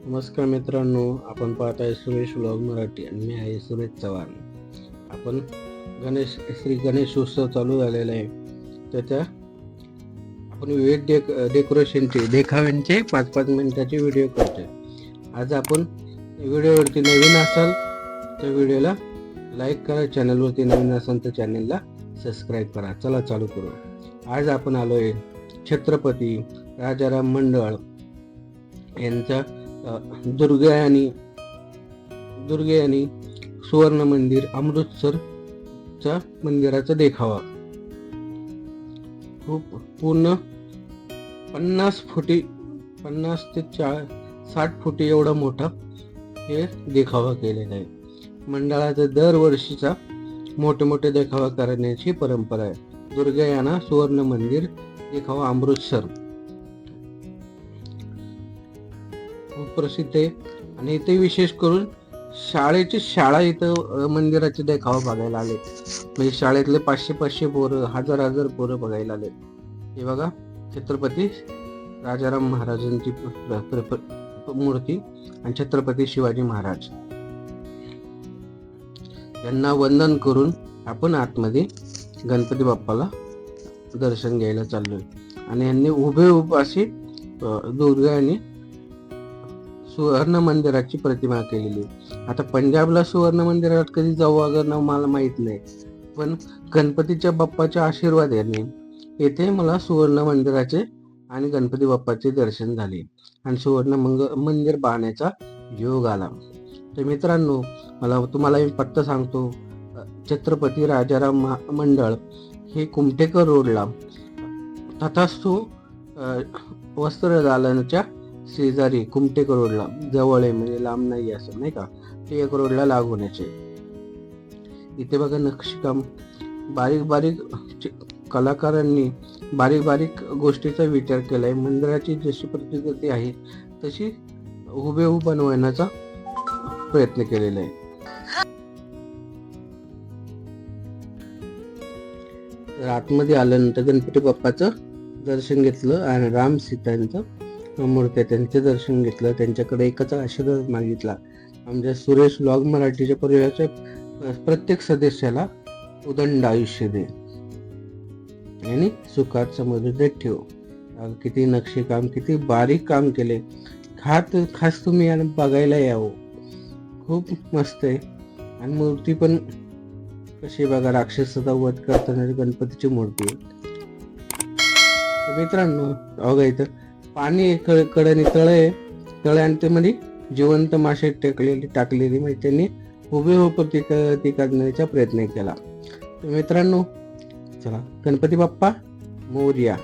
नमस्कार मित्रांनो, आपण पाहत आहे सुरेश व्लॉग मराठी आणि मी आहे सुरेश चव्हाण. आपण श्री गणेश उत्सव चालू झालेला आहे, तर त्या आपण विविध डेकोरेशनचे देखाव्यांचे 5-5 मिनिटाचे व्हिडिओ करतोय. आज आपण व्हिडिओवरती नवीन असाल तर व्हिडिओला लाईक करा, चॅनलवरती नवीन असाल तर चॅनलला सबस्क्राईब करा. चला चालू करू. आज आपण आलो आहे छत्रपती राजाराम मंडळ यांचा दुर्गे आणि सुवर्ण मंदिर अमृतसरचा मंदिराचा देखावा. खूप पूर्ण 50 ते 60 फुटी एवढा मोठा हे देखावा केलेला आहे. मंडळाचा दरवर्षीचा मोठे देखावा करण्याची परंपरा आहे. दुर्गायाना सुवर्ण मंदिर देखावा अमृतसर खूप प्रसिद्ध आहे आणि इथे विशेष करून शाळा इथं मंदिराचे देखावा बघायला आले. म्हणजे शाळेतले 500 पोरं, हजार पोरं बघायला आले. हे बघा, छत्रपती राजाराम महाराजांची मूर्ती आणि छत्रपती शिवाजी महाराज यांना वंदन करून आपण आतमध्ये गणपती बाप्पाला दर्शन घ्यायला चाललोय. आणि यांनी उभे अशी दुर्गा आणि सुवर्ण मंदिराची प्रतिमा केलेली. आता पंजाबला सुवर्ण मंदिरात कधी जाऊ अगर मला माहित नाही, पण गणपतीच्या बाप्पाच्या आशीर्वादाने येथे मला सुवर्ण मंदिराचे आणि गणपती बाप्पाचे दर्शन झाले आणि सुवर्ण मंदिर पाहण्याचा योग आला. तर मित्रांनो, तुम्हाला मी पत्ता सांगतो. छत्रपती राजाराम मंडळ हे कुमटेकर रोडला तथास्तु वस्त्रदालनाच्या शेजारी कुमटेकर रोडला जवळ आहे, म्हणजे लांब नाही असं नाही का, ते एक रोडला लागून याचे. इथे बघा नक्षीकाम, बारीक कलाकारांनी बारीक गोष्टीचा विचार केलाय. मंदिराची जशी प्रतिकृती आहे तशी हुबेहूब बनवण्याचा प्रयत्न केलेला आहे. तर आतमध्ये आल्यानंतर गणपती बाप्पाचं दर्शन घेतलं आणि राम सीतांचं मूर्ती त्यांचे दर्शन घेतलं. त्यांच्याकडे एकच आशीर्वाद मागितला, आमच्या सुरेश व्लॉग मराठीच्या परिवाराच्या प्रत्येक सदस्याला उदंड आयुष्य दे आणि सुखात समृद्धीत ठेव. किती नक्षीकाम, किती बारीक काम केले. खास तुम्ही बघायला यावं, खूप मस्त आहे. आणि मूर्ती पण कशी बघा, राक्षसाचा वध करताना गणपतीची मूर्ती आहे. मित्रांनो बघा, इथं पाणी कडेने तळे आणि ते मध्ये जिवंत मासे टाकलेली म्हणजे त्यांनी हुबेहूब प्रतिकृती करण्याचा प्रयत्न केला. तर मित्रांनो, चला, गणपती बाप्पा मोरया.